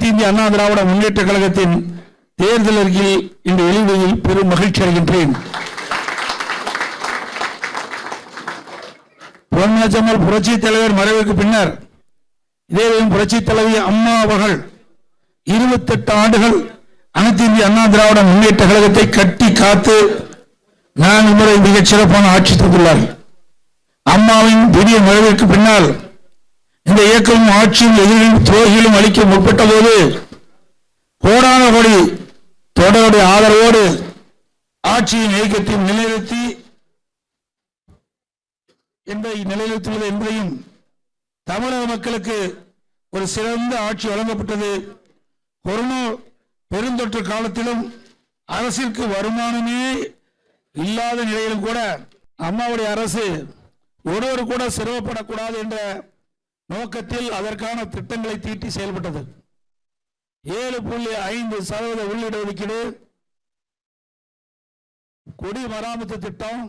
அனைத்து இந்திய அண்ணா திராவிட முன்னேற்ற கழகத்தின் தேர்தல் அறிக்கையில் இந்த வெளிவீதியில் பெரும் மகிழ்ச்சி அடைகின்றேன். பொன்மனச்செம்மல் புரட்சி தலைவர் மறைவுக்கு பின்னர் இதேவேயும் புரட்சி தலைவி அம்மா அவர்கள் 28 ஆண்டுகள் அனைத்து இந்திய அண்ணா திராவிட முன்னேற்ற கழகத்தை கட்டி காத்து 4 முறை மிகச் சிறப்பான ஆட்சி தந்துள்ளார்கள். அம்மாவின் திடீர் மறைவிற்கு பின்னால் இந்த இயக்கமும் ஆட்சியும் எதிரிலும் துரோகிகளும் அளிக்க முற்பட்ட போது கோடான கோடி தொடருடைய ஆதரவோடு ஆட்சியின் இயக்கத்தையும் நிலைநிறுத்தி நிலைநிறுத்துவது என்பதையும் தமிழக மக்களுக்கு ஒரு சிறந்த ஆட்சி வழங்கப்பட்டது. கொரோனா பெருந்தொற்று காலத்திலும் அரசிற்கு வருமானமே இல்லாத நிலையிலும் கூட அம்மாவுடைய அரசு ஒருவர் கூட சிரமப்படக்கூடாது என்ற நோக்கத்தில் அதற்கான திட்டங்களை தீட்டி செயல்பட்டது. 7.5% உள்ளீடு ஒதுக்கீடு, குடிமராமத்து திட்டம்,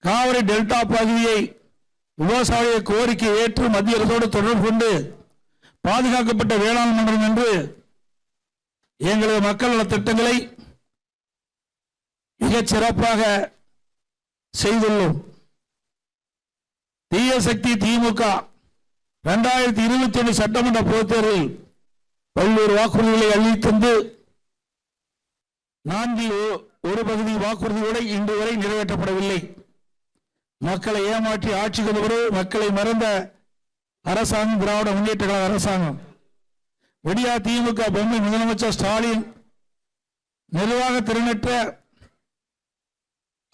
காவிரி டெல்டா பகுதியை விவசாய கோரிக்கை ஏற்று மத்திய அரசோடு தொடர்பு கொண்டு பாதுகாக்கப்பட்ட வேளாண் மன்றம் என்று எங்களது மக்கள் நல திட்டங்களை மிகச் சிறப்பாக செய்துள்ளோம். தீய சக்தி திமுக 2021 சட்டமன்ற பொதுத் தேர்தலில் பல்வேறு வாக்குறுதிகளை அளித்தந்து 1/4 வாக்குறுதிகளை இன்று வரை நிறைவேற்றப்படவில்லை. மக்களை ஏமாற்றி ஆட்சி கொண்டு மக்களை மறந்த அரசாங்கம் திராவிட முன்னேற்ற கழக அரசாங்கம். விடியா திமுக பொம்மை முதலமைச்சர் ஸ்டாலின் நிர்வாக திறனற்ற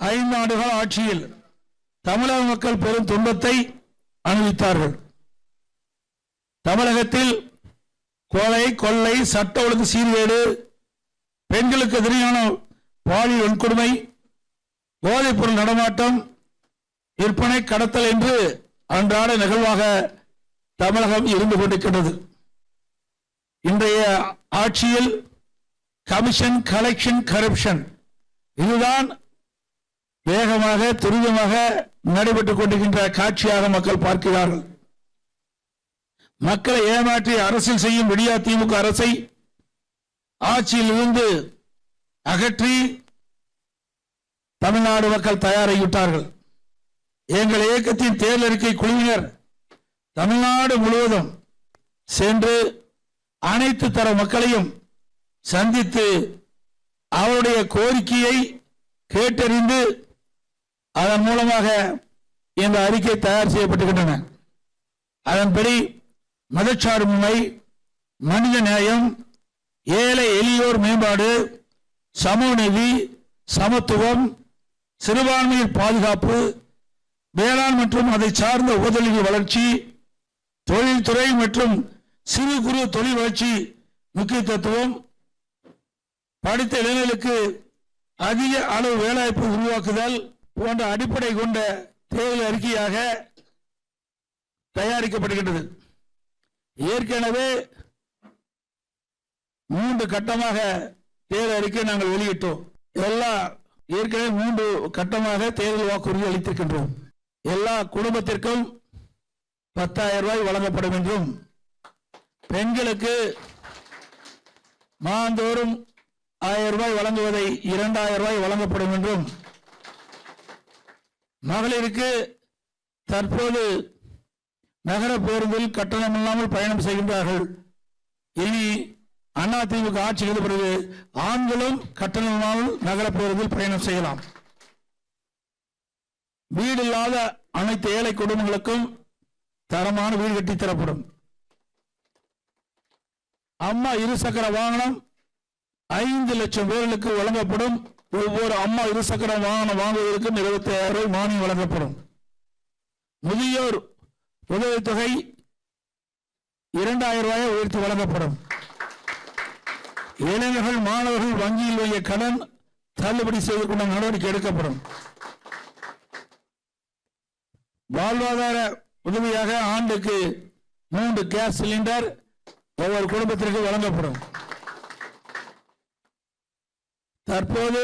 5 ஆண்டுகால ஆட்சியில் தமிழக மக்கள் பெரும் துன்பத்தை அனுபவித்தார்கள். தமிழகத்தில் கொலை, கொள்ளை, சட்ட ஒழுங்கு சீர்கேடு, பெண்களுக்கு எதிரான பாலியல் வன்கொடுமை, போதைப் பொருள் நடமாட்டம், விற்பனை, கடத்தல் என்று அன்றாட நிகழ்வாக தமிழகம் இருந்து கொண்டிருக்கிறது. இன்றைய ஆட்சியில் கமிஷன், கலெக்ஷன், கரப்ஷன் இதுதான் வேகமாக துரிதமாக நடைபெற்றுக் கொண்டிருக்கின்ற காட்சியாக மக்கள் பார்க்கிறார்கள். மக்களை ஏமாற்றி அரசியல் செய்யும் விடியா திமுக அரசை ஆட்சியில் இருந்து அகற்றி தமிழ்நாடு மக்கள் தயாராகிவிட்டார்கள். எங்கள் இயக்கத்தின் தேர்தல் அறிக்கை குழுவினர் தமிழ்நாடு முழுவதும் சென்று அனைத்து தர மக்களையும் சந்தித்து அவருடைய கோரிக்கையை கேட்டறிந்து அதன் மூலமாக இந்த அறிக்கை தயார் செய்யப்பட்டுகின்றன. அதன்படி மதச்சார்பின்மை, மனித நேயம், ஏழை எளியோர் மேம்பாடு, சமூக நீதி, சமத்துவம், சிறுபான்மையின் பாதுகாப்பு, வேளாண் மற்றும் அதை சார்ந்த உபதொழில் வளர்ச்சி, தொழில்துறை மற்றும் சிறு குறு தொழில் வளர்ச்சி முக்கியத்துவம், படித்த இளைஞர்களுக்கு அதிக அளவு வேலைவாய்ப்பு உருவாக்குதல் போன்ற அடிப்படை கொண்ட தேர்தல் அறிக்கையாக தயாரிக்கப்படுகின்றது. ஏற்கனவே 3 கட்டமாக தேர்தல் அறிக்கை நாங்கள் வெளியிட்டோம். ஏற்கனவே 3 கட்டமாக தேர்தல் வாக்குறுதி அளித்திருக்கின்றோம். எல்லா குடும்பத்திற்கும் 10,000 ரூபாய் வழங்கப்படும் என்றும், பெண்களுக்கு மாதந்தோறும் 1000 ரூபாய் வழங்குவதை 2000 ரூபாய் வழங்கப்படும் என்றும், மகளிருக்கு தற்போது நகர பேருந்தில் கட்டணம் இல்லாமல் பயணம் செய்கின்றார்கள். இனி அதிமுக ஆட்சி பிறகு ஆண்களும் கட்டணம் இல்லாமல் நகர பேருந்தில் பயணம் செய்யலாம். வீடு இல்லாத அனைத்து ஏழை குடும்பங்களுக்கும் தரமான வீடு கட்டி தரப்படும். அம்மா இருசக்கர வாகனம் 5 லட்சம் பேர்களுக்கு வழங்கப்படும். ஒவ்வொரு அம்மா இருசக்கர வாகனம் வாங்குவதற்கு 25,000 ரூபாய் மானியம் வழங்கப்படும். முதியோர் உதவித்தொகை 2,000 ரூபாயை உயர்த்தி வழங்கப்படும். இளைஞர்கள், மாணவர்கள் வங்கியில் வைய கடன் தள்ளுபடி செய்து கொண்ட நடவடிக்கை எடுக்கப்படும். வாழ்வாதார உதவியாக ஆண்டுக்கு 3 கேஸ் சிலிண்டர் ஒவ்வொரு குடும்பத்திற்கு வழங்கப்படும். தற்போது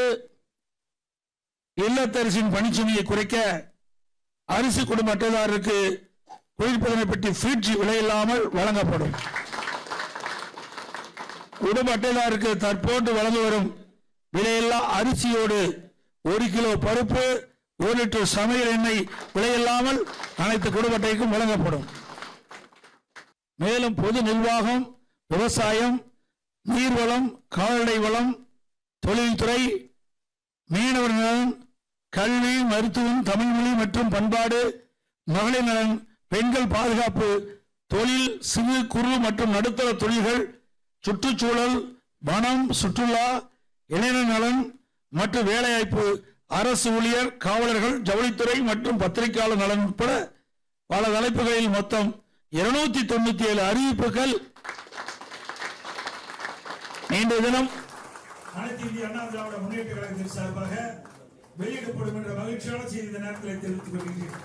இல்லத்தரசின் பணிச்சுமையை குறைக்க அரிசி குடும்ப அட்டைதாரருக்கு குளிர்பதன பெட்டி ஃப்ரிட்ஜ் விலையில்லாமல் வழங்கப்படும். குடும்ப அட்டைதாருக்கு தற்போது வழங்கி வரும் விலையில்லா அரிசியோடு 1 கிலோ பருப்பு 1 லிட்டர் சமையல் எண்ணெய் விலையில்லாமல் அனைத்து குடும்ப அட்டைக்கும் வழங்கப்படும். மேலும் பொது நிர்வாகம், விவசாயம், நீர்வளம், கால்நடை வளம், தொழில்துறை, மீனவர் நலன், கல்வி, மருத்துவம், தமிழ்மொழி மற்றும் பண்பாடு, மகளிர் நலன், பெண்கள் பாதுகாப்பு, தொழில், சிறு குறு மற்றும் நடுத்தர தொழில்கள், சுற்றுச்சூழல், வனம், சுற்றுலா, இளைஞர் நலன் மற்றும் வேலைவாய்ப்பு, அரசு ஊழியர், காவலர்கள், ஜவுளித்துறை மற்றும் பத்திரிகையாளர் நலன் உட்பட பல தலைப்புகளில் மொத்தம் 297 அறிவிப்புகள் இன்றைய தினம் அனைத்து இந்திய அண்ணா திராவிட முன்னேற்ற கழகத்தின் சார்பாக வெளியிடப்படும் என்ற மகிழ்ச்சியான செய்தி இந்த நேரத்தில் தெரிவித்துக் கொள்கிறேன்.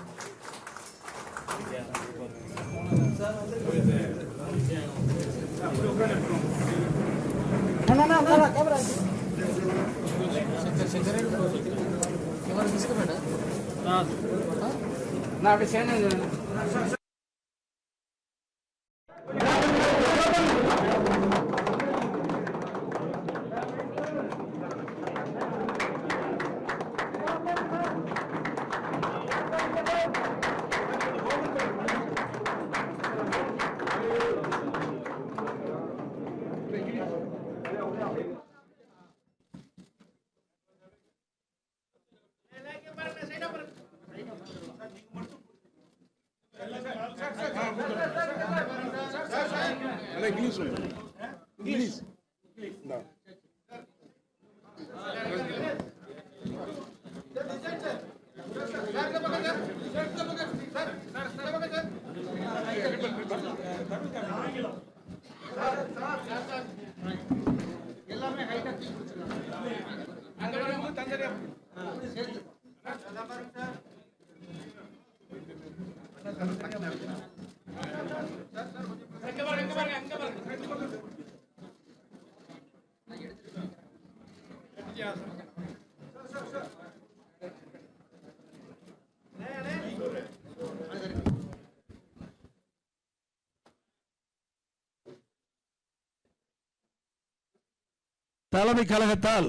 தலைமை கழகத்தால்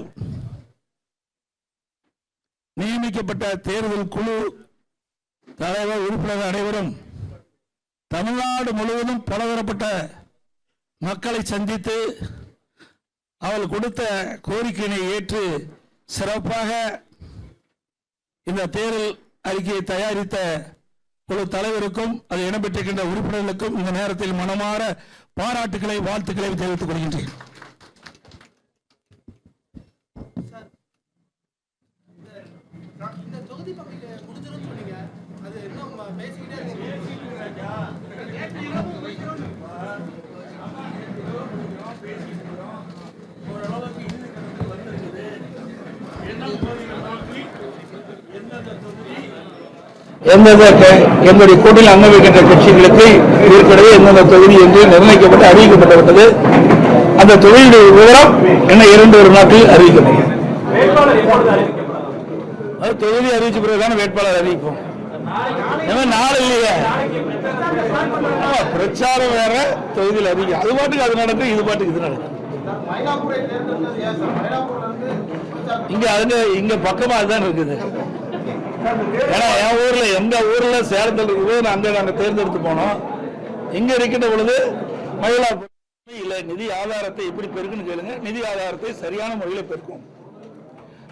நியமிக்கப்பட்ட தேர்தல் குழு தலைவர் உறுப்பினர்கள் அனைவரும் தமிழ்நாடு முழுவதும் பலதரப்பட்ட மக்களை சந்தித்து அவர்கள் கொடுத்த கோரிக்கையினை ஏற்று சிறப்பாக இந்த தேர்தல் அறிக்கையை தயாரித்த குழு தலைவருக்கும் அது இடம்பெற்றிருக்கின்ற உறுப்பினர்களுக்கும் இந்த நேரத்தில் மனமாற பாராட்டுகளை, வாழ்த்துக்களை தெரிவித்துக் கொள்கின்றேன். என்னுடைய கூட்டில் அங்க வைக்கின்ற கட்சிகளுக்கு ஏற்கனவே எந்தெந்த தொகுதி என்று நிர்ணயிக்கப்பட்டு அறிவிக்கப்பட்டுவிட்டது. அந்த தொகுதியுடைய விவரம் என்ன 2 நாட்களில் அறிவிக்கப்படும். அது தொகுதி அறிவிச்ச பிறகுதான வேட்பாளர் அறிவிப்போம். நாள் இல்லையே, பிரச்சாரம் வேற, தொகுதியில் அறிவிக்க அது பாட்டுக்கு அது நடக்கும், இது பாட்டுக்கு இது நடக்கும். இங்க பக்கமா அதுதான் இருக்குது. ஏன்னா என் ஊர்ல, எங்க ஊர்ல சேலத்தில் இருக்கும்போது நாங்க தேர்ந்தெடுத்து போனோம். இங்க இருக்கின்ற பொழுது மயிலாப்பூர் இல்ல நிதி ஆதாரத்தை எப்படி பெருக்குன்னு கேளுங்க. நிதி ஆதாரத்தை சரியான முறையில் பெருக்கும்.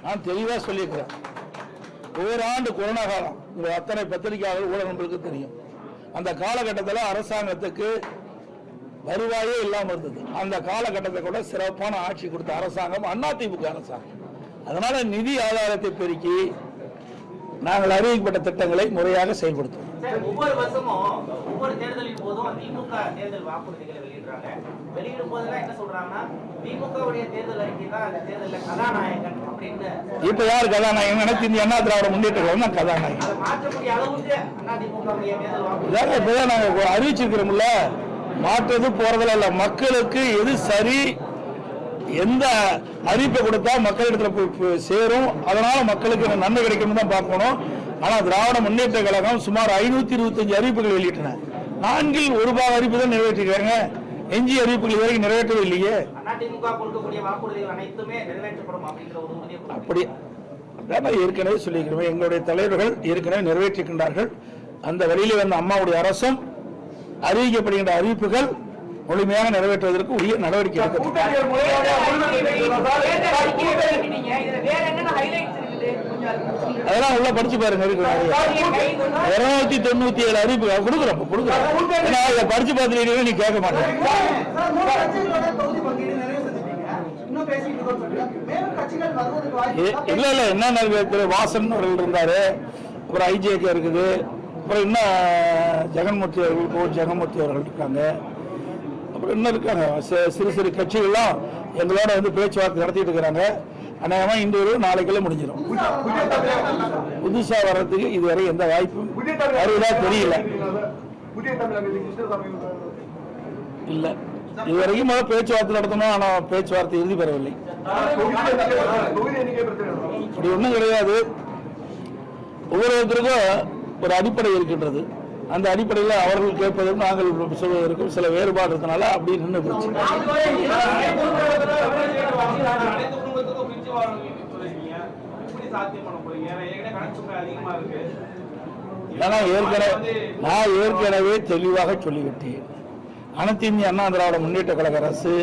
நான் தெளிவா சொல்லியிருக்கிறேன். ஓராண்டு கொரோனா காலம் உங்க அத்தனை பத்திரிகையாளர் ஊடகங்களுக்கு தெரியும். அந்த காலகட்டத்தில் அரசாங்கத்துக்கு வருவாயே இல்லாமல் இருந்தது. அந்த காலகட்டத்தை கூட சிறப்பான ஆட்சி கொடுத்த அரசாங்கம் அதிமுக அரசாங்கம். அதனால நிதி ஆதாரத்தை பெருக்கி நாங்கள் அறிவிக்கப்பட்ட திட்டங்களை முறையாக செயல்படுத்துவோம். ஒவ்வொரு வருஷமும் ஒவ்வொரு தேர்தலின் போதும் திமுக தேர்தல் வாக்குறுதிகளை வெளியிடுறாங்க. வெளியிடும் போதெல்லாம் என்ன சொல்றாங்கன்னா திமுகவுடைய தேர்தல் அறிக்கை தான் அந்த தேர்தலில் கதாநாயகன் அப்படின்னு. இப்ப யார் கதாநாயகன்? அனைத்து இந்திய அண்ணா திராவிட முன்னேற்ற கழகம் கதாநாயகன். அதை மாற்றக்கூடிய அளவுக்கு அதிமுகவுடைய தேர்தல் வாக்குறுதி இப்பதான் நாங்க அறிவிச்சிருக்கிறோம்ல. மாற்றது போறதுல இல்ல, மக்களுக்கு எது சரி, எந்த அறிவிப்பை கொடுத்தா மக்களிடத்துல போய் சேரும், அதனால மக்களுக்கு நன்மை கிடைக்கும் தான் பார்க்கணும். ஆனா திராவிட முன்னேற்ற கழகம் சுமார் 525 அறிவிப்புகள் வெளியிட்டன. 4 1 அறிவிப்பு தான் நிறைவேற்றிருக்காங்க. எஞ்சிய அறிவிப்புகள் இதுவரைக்கும் நிறைவேற்றவே இல்லையே. அதிமுக கொடுக்கக்கூடிய வாக்குறுதிகள் அனைத்துமே நிறைவேற்றப்படும் அப்படிங்கிற ஒரு உறுதியை அப்படி அதான் ஏற்கனவே சொல்லிக்கிறோம். எங்களுடைய தலைவர்கள் ஏற்கனவே நிறைவேற்றிருக்கின்றார்கள். அந்த வழியில் வந்த அம்மாவுடைய அரசும் அறிவிக்கப்படுகின்ற அறிவிப்புகள் முழுமையாக நிறைவேற்றுவதற்கு உரிய நடவடிக்கை எடுக்கப்படும். அதெல்லாம் உள்ள படிச்சு பாருங்க. 297 அறிவிப்பு கொடுக்குறோம். படிச்சு பார்த்துட்டு நீ கேட்க மாட்டேன். இல்ல இல்ல என்ன வாசன் அவர்கள் இருந்தாரு, அப்புறம் ஐஜேகே இருக்குது, அப்புறம் இன்னும் ஜெகன்மூர்த்தி அவர்கள் ஜெகன்மூர்த்தி அவர்கள் இருக்காங்க, அப்புறம் இன்னும் இருக்காங்க. சிறு சிறு கட்சிகள்லாம் எங்களோட வந்து பேச்சுவார்த்தை நடத்திட்டு இருக்கிறாங்க. அநேகமா இன்று நாளைக்குள்ள முடிஞ்சிடும். புதுசா வர்றதுக்கு இதுவரை எந்த வாய்ப்பும் வருவதா தெரியல. இல்ல இதுவரைக்கும் பேச்சுவார்த்தை நடத்தணும். ஆனா பேச்சுவார்த்தை இறுதி பெறவில்லை. அப்படி ஒண்ணும் கிடையாது. ஒவ்வொருத்தருக்கும் ஒரு அடிப்படை இருக்கின்றது. அந்த அடிப்படையில் அவர்கள் கேட்பதற்கும் நாங்கள் சொல்வதற்கும் சில வேறுபாடு இருக்கனால அப்படி நின்று போச்சு. நான் ஏற்கனவே தெளிவாக சொல்லிவிட்டேன். அனைத்து இந்திய அண்ணா திராவிட முன்னேற்ற கழக அரசு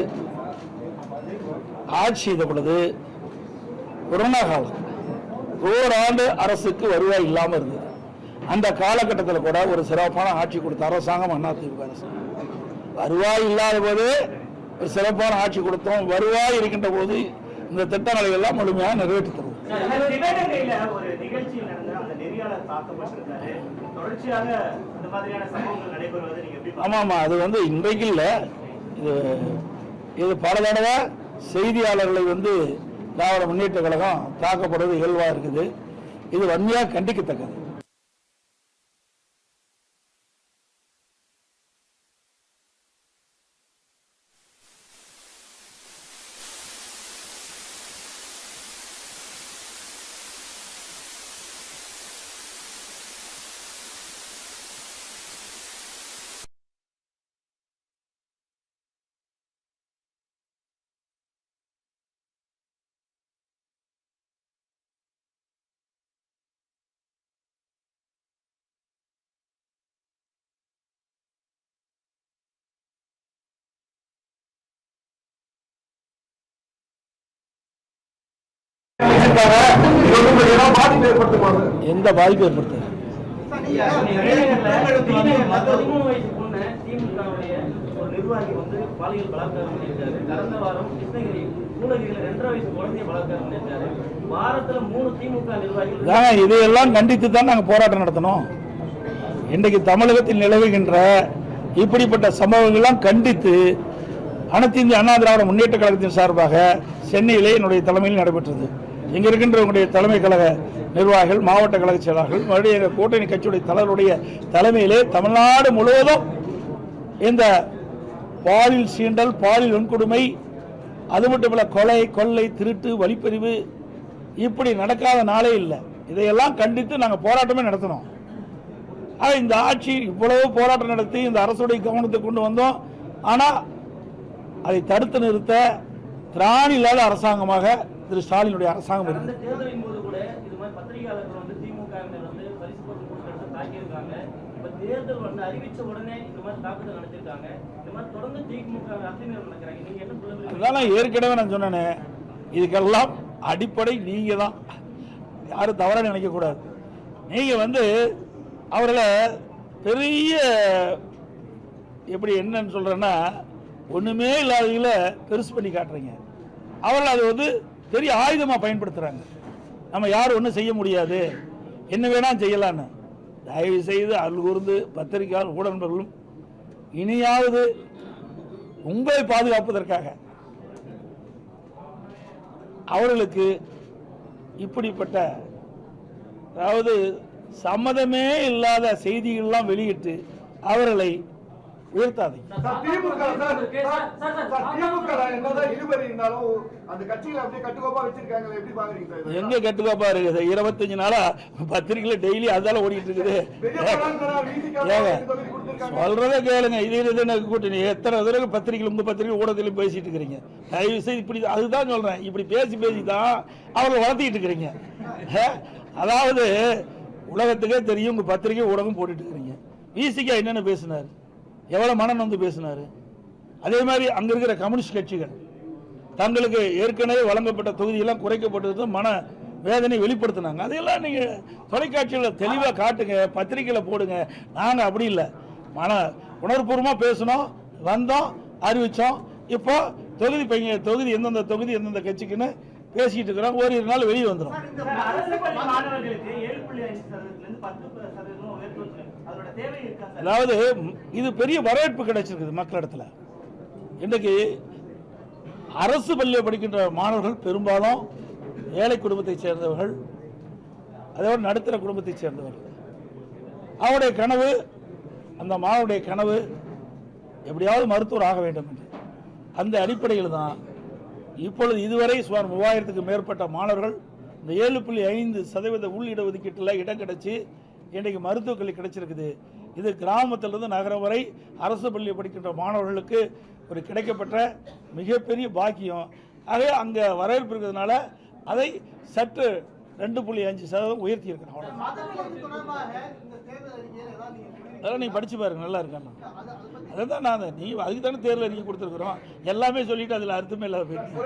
ஆட்சி செய்த பொழுது கொரோனா காலம், ஓராண்டு அரசுக்கு வருவாய் இல்லாமல் இருந்தது. அந்த காலகட்டத்தில் கூட ஒரு சிறப்பான ஆட்சி கொடுத்த அரசாங்கம் அதிமுக அரசு. வருவாய் இல்லாத போது ஒரு சிறப்பான ஆட்சி கொடுத்தோம். வருவாய் இருக்கின்ற போது இந்த திட்டங்களை எல்லாம் முழுமையாக நிறைவேற்றி தருவோம். ஆமா ஆமா, அது வந்து இன்றைக்கு இல்ல, இது பல தடவை செய்தியாளர்களை வந்து திராவிட முன்னேற்ற கழகம் தாக்கப்படுவது இயல்பா இருக்குது. இது வன்மையாக கண்டிக்கத்தக்கது. எந்த பாதிப்பு ஏற்படுத்த இதையெல்லாம் கண்டித்து தான் நாங்கள் போராட்டம் நடத்தணும். இன்றைக்கு தமிழகத்தில் நிலவுகின்ற இப்படிப்பட்ட சம்பவங்கள்லாம் கண்டித்து அனைத்து இந்திய அண்ணா திராவிட முன்னேற்ற கழகத்தின் சார்பாக சென்னையிலே என்னுடைய தலைமையில் நடைபெற்றது. இங்க இருக்கின்ற உங்களுடைய தலைமை கழக நிர்வாகிகள், மாவட்ட கழக செயலாளர்கள், மறுபடியும் எங்கள் கூட்டணி கட்சியுடைய தலைவருடைய தலைமையிலே தமிழ்நாடு முழுவதும் இந்த பாலியல் சீண்டல், பாலியல் வன்கொடுமை, அது மட்டுமல்ல கொலை, கொள்ளை, திருட்டு, வழிப்பறிவு இப்படி நடக்காத நாளே இல்லை. இதையெல்லாம் கண்டித்து நாங்கள் போராட்டமே நடத்தினோம். இந்த ஆட்சி இவ்வளவு போராட்டம் நடத்தி இந்த அரசுடைய கவனத்தை கொண்டு வந்தோம். ஆனால் அதை தடுத்து நிறுத்த திராணி இல்லாத அரசாங்கமாக திரு ஸ்டாலினுடைய அரசாங்கம் இருக்கு. அதான் ஏற்கனவே நான் சொன்னேன், இதுக்கெல்லாம் அடிப்படை நீங்க தான். யாரும் தவறாக நினைக்க கூடாது. நீங்க வந்து அவர்களை பெரிய எப்படி என்னன்னு சொல்றேன்னா, ஒண்ணுமே இல்லாதவங்கள பெருசு பண்ணி காட்டுறீங்க. அவர்கள் அது வந்து பெரிய ஆயுதமா பயன்படுத்துறாங்க. நம்ம யாரும் ஒன்றும் செய்ய முடியாது, என்ன வேணா செய்யலான்னு. தயவு செய்து அருள் கூர்ந்து பத்திரிகையாளர் ஊடகங்களும் இனியாவது உங்களை பாதுகாப்பதற்காக அவர்களுக்கு இப்படிப்பட்ட அதாவது சம்மதமே இல்லாத செய்திகள்லாம் வெளியிட்டு அவர்களை உயர்த்தாதீங்க. எங்க கட்டுக்கோப்பா இருக்குது? 25 நாளா பத்திரிகையில டெய்லி அதால ஓடிட்டு இருக்குது. சொல்றதே கேளுங்க. இது கூட்டணி எத்தனை தடவை பத்திரிகை உங்க பத்திரிகை ஊடகத்திலும் பேசிட்டு இருக்கிறீங்க. தயவு செய்து இப்படி அதுதான் சொல்றேன், இப்படி பேசி தான் அவரை வளர்த்திட்டு இருக்கிறீங்க. அதாவது உலகத்துக்கே தெரியும், உங்க பத்திரிகை ஊடகம் போட்டுட்டு இருக்கிறீங்க. விசிகா என்னென்ன பேசினார், எவ்வளவு மனம் வந்து பேசினாரு. அதே மாதிரி அங்க இருக்கிற கம்யூனிஸ்ட் கட்சிகள் தங்களுக்கு ஏற்கனவே வழங்கப்பட்ட தொகுதியெல்லாம் குறைக்கப்பட்டது மன வேதனை வெளிப்படுத்தினாங்க. அதையெல்லாம் நீங்க தொலைக்காட்சியில தெளிவா காட்டுங்க, பத்திரிகையில போடுங்க. நாங்க அப்படி இல்லை, மன உணர்வுபூர்வமா பேசணும், வந்தோம், அறிவிச்சோம். இப்போ தொகுதி எந்தெந்த தொகுதி எந்தெந்த கட்சிக்குன்னு பேசிட்டு இருக்கிறோம். ஒரு நாள் வெளியே வந்துடும். அதாவது இது பெரிய வரவேற்பு கிடைச்சிருக்குது மக்களிடத்துல. இன்றைக்கு அரசு பள்ளியில் படிக்கின்ற மாணவர்கள் பெரும்பாலும் ஏழை குடும்பத்தை சேர்ந்தவர்கள், அதோட நடுத்தர குடும்பத்தை சேர்ந்தவர்கள். அவருடைய கனவு, அந்த மாணவருடைய கனவு எப்படியாவது மருத்துவர் ஆக வேண்டும் என்று. அந்த அடிப்படையில் தான் இப்பொழுது இதுவரை சுமார் 3000க்கு மேற்பட்ட மாணவர்கள் இந்த 7.5% உள் இடஒதுக்கீட்டில் இடம் கிடைச்சி இன்றைக்கு மருத்துவக் கல்வி கிடைச்சிருக்குது. இது கிராமத்திலிருந்து நகரம் வரை அரசு பள்ளியில் படிக்கின்ற மாணவர்களுக்கு ஒரு கிடைக்கப்பட்ட மிகப்பெரிய பாக்கியம். ஆகவே அங்கே வரவேற்பு இருக்கிறதுனால அதை சற்று 2.5% உயர்த்தி இருக்கிறோம். அதெல்லாம் நீ படிச்சு பாருங்க, நல்லா இருக்காங்க. அதான் நான் நீ அதுக்கு தானே தேர்தல் அறிக்கை கொடுத்துருக்குறோம். எல்லாமே சொல்லிட்டு அதில் அர்த்தமே இல்லாத போயிருக்கு.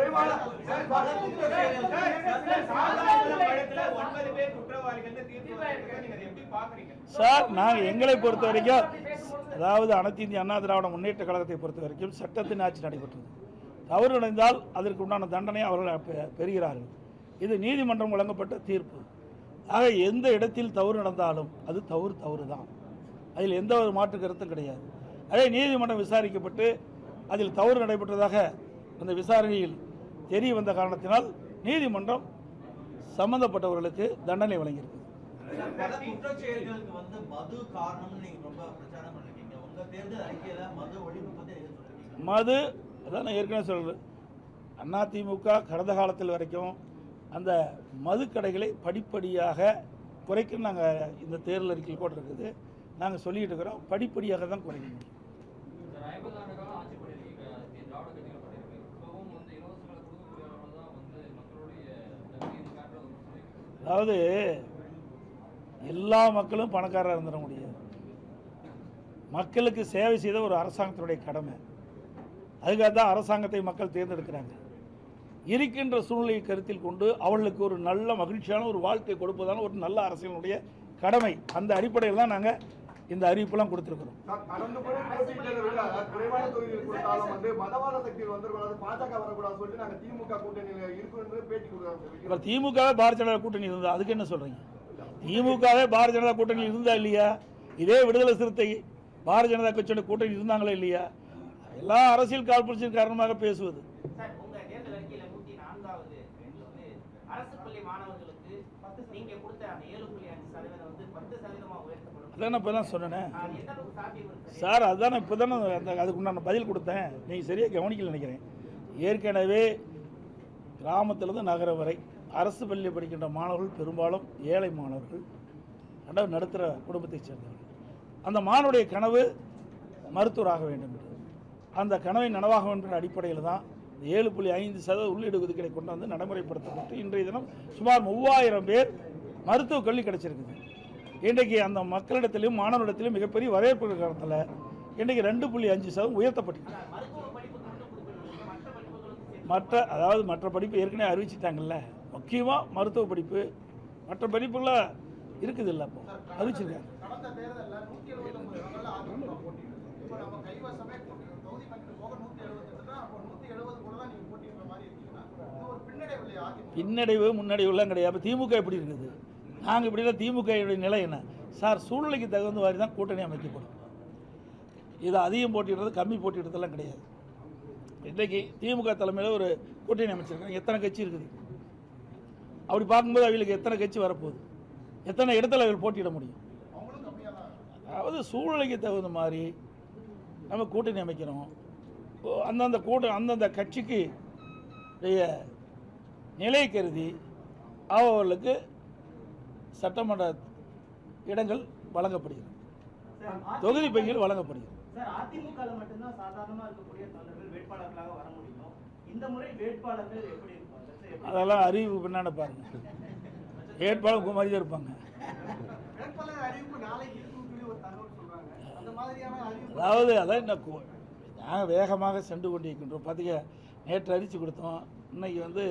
சார், நாங்கள் எங்களை பொறுத்த வரைக்கும், அதாவது அனைத்து இந்திய அண்ணா திராவிட முன்னேற்ற கழகத்தை பொறுத்த வரைக்கும் சட்டத்தின் ஆட்சி நடைபெற்றது. தவறு நடந்தால் அதற்கு உண்டான தண்டனை அவர்கள் பெறுகிறார்கள். இது நீதிமன்றம் வழங்கப்பட்ட தீர்ப்பு. ஆக எந்த இடத்தில் தவறு நடந்தாலும் அது தவறு தான், அதில் எந்த ஒரு மாற்று கருத்தும் கிடையாது. அதே நீதிமன்றம் விசாரிக்கப்பட்டு அதில் தவறு நடைபெற்றதாக அந்த விசாரணையில் தெரிய வந்த காரணத்தினால் நீதிமன்றம் சம்பந்தப்பட்டவர்களுக்கு தண்டனை வழங்கியிருக்கு. மது அதான் ஏற்கனவே சொல்றேன், அதிமுக கடந்த காலத்தில் வரைக்கும் அந்த மது கடைகளை படிப்படியாக குறைக்க நாங்கள் இந்த தேர்தல் அறிக்கையில் கூட இருக்குது. நாங்கள் சொல்லிட்டு இருக்கிறோம், படிப்படியாக தான் குறைக்க முடியும். அதாவது எல்லா மக்களும் பணக்காரராக இருந்துட முடியாது. மக்களுக்கு சேவை செய்த ஒரு அரசாங்கத்தினுடைய கடமை. அதுக்காக தான் அரசாங்கத்தை மக்கள் தேர்ந்தெடுக்கிறாங்க. இருக்கின்ற சூழ்நிலையை கருத்தில் கொண்டு அவர்களுக்கு ஒரு நல்ல மகிழ்ச்சியான ஒரு வாழ்க்கை கொடுப்பதான ஒரு நல்ல அரசியலுடைய கடமை. அந்த அடிப்படையில் தான் நாங்கள் இந்த அறிவிப்பெல்லாம் கொடுத்திருக்கிறோம். திமுகவே பாரதிய ஜனதா கூட்டணி இருந்தா அதுக்கு என்ன சொல்றீங்க? திமுகவே பாரதிய ஜனதா கூட்டணி இருந்தா இல்லையா? இதே விடுதலை சிறுத்தை பாரதிய ஜனதா கட்சியோட கூட்டணி இருந்தாங்களா இல்லையா? எல்லா அரசியல் காழ்ப்புணர்ச்சியின் காரணமாக பேசுவது. அதான் இப்போ தான் சொன்னேன் சார், அதுதான் இப்போ தானே அதுக்கு நான் பதில் கொடுத்தேன். நீங்கள் சரியாக கவனிக்கல நினைக்கிறேன். ஏற்கனவே கிராமத்திலிருந்து நகரம் வரை அரசு பள்ளியில் படிக்கின்ற மாணவர்கள் பெரும்பாலும் ஏழை மாணவர்கள், ரெண்டாவது நடுத்தர குடும்பத்தைச் சேர்ந்தவர்கள். அந்த மாணவருடைய கனவு மருத்துவராக வேண்டும் என்று, அந்த கனவை நனவாக வேண்டும் என்ற அடிப்படையில் தான் 7.5% உள்ளீடு ஒதுக்கீடை கொண்டு வந்து நடைமுறைப்படுத்தப்பட்டு இன்றைய தினம் சுமார் 3000 பேர் மருத்துவக் கல்வி கிடைச்சிருக்குது. இன்றைக்கு அந்த மக்களிடத்திலும் மாணவரிடத்திலும் மிகப்பெரிய வரவேற்பு காரணத்தில் இன்றைக்கு 2.5% உயர்த்தப்பட்டிருக்கு. மற்ற படிப்பு ஏற்கனவே அறிவிச்சிட்டாங்கல்ல, முக்கியமாக மருத்துவ படிப்பு, மற்ற படிப்புல இருக்குது இல்லை, அப்போ அறிவிச்சிருக்காங்க. பின்னடைவு முன்னடைவுலாம் கிடையாது. திமுக எப்படி இருக்குது, நாங்கள் இப்படி இல்லை. திமுக நிலை என்ன சார்? சூழ்நிலைக்கு தகுந்த மாதிரி தான் கூட்டணி அமைக்கப்படும். இதை அதிகம் போட்டிடுறது கம்மி போட்டிடுறதெல்லாம் கிடையாது. இன்றைக்கு திமுக தலைமையில் ஒரு கூட்டணி அமைச்சிருக்காங்க. எத்தனை கட்சி இருக்குது? அப்படி பார்க்கும்போது அவங்களுக்கு எத்தனை கட்சி வரப்போகுது, எத்தனை இடத்துல அவர்கள் போட்டியிட முடியும்? அதாவது சூழ்நிலைக்கு தகுந்த மாதிரி நம்ம கூட்டணி அமைக்கிறோம். அந்தந்த கட்சிக்கு நிலை கருதி அவர்களுக்கு சட்டமன்ற இடங்கள் வழங்கப்படுகிறது, தொகுதி பங்கில் வழங்கப்படுகிறது. சார், அதிமுகவில் மட்டும்தான் சாதாரணமாக இருக்கக்கூடிய தொண்டர்கள் வேட்பாளர்களாக வர முடியும். இந்த முறை வேட்பாளர்கள் எப்படி இருப்பாங்க? அதெல்லாம் அறிவு பின்னாடி பாருங்க. வேட்பாளர் குமாரி தான் இருப்பாங்க. வேட்பாளர் அறிவிப்பு நாளைக்கு இருக்குன்னு ஒரு தகவல் சொல்றாங்க. அந்த மாதிரியான அறிவிப்பு அதாவது அதான் நாங்கள் வேகமாக சென்று கொண்டிருக்கின்றோம். பார்த்தீங்க, நேற்று அறிவிச்சு கொடுத்தோம், இன்னைக்கு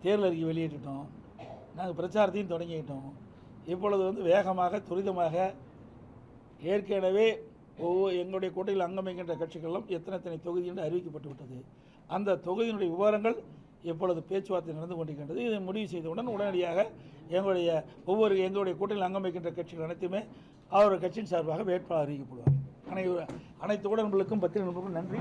தேர்தல் அறிக்கை வெளியிட்டுட்டோம், நாங்கள் பிரச்சாரத்தையும் தொடங்கிட்டோம். இப்பொழுது வேகமாக துரிதமாக ஏற்கனவே எங்களுடைய கூட்டணியில் அங்கமைக்கின்ற கட்சிகளெல்லாம் எத்தனை தொகுதி என்று அறிவிக்கப்பட்டு விட்டது. அந்த தொகுதியினுடைய விவரங்கள் இப்பொழுது பேச்சுவார்த்தை நடந்து கொண்டிருக்கின்றது. இதை முடிவு செய்தவுடன் உடனடியாக எங்களுடைய கூட்டணியில் அங்கமைக்கின்ற கட்சிகள் அனைத்துமே அவர் கட்சியின் சார்பாக வேட்பாளர் அறிவிக்கப்படுவார். அனைத்து உடன்களுக்கும் பத்திரிகை நண்பர்களுக்கும் நன்றி.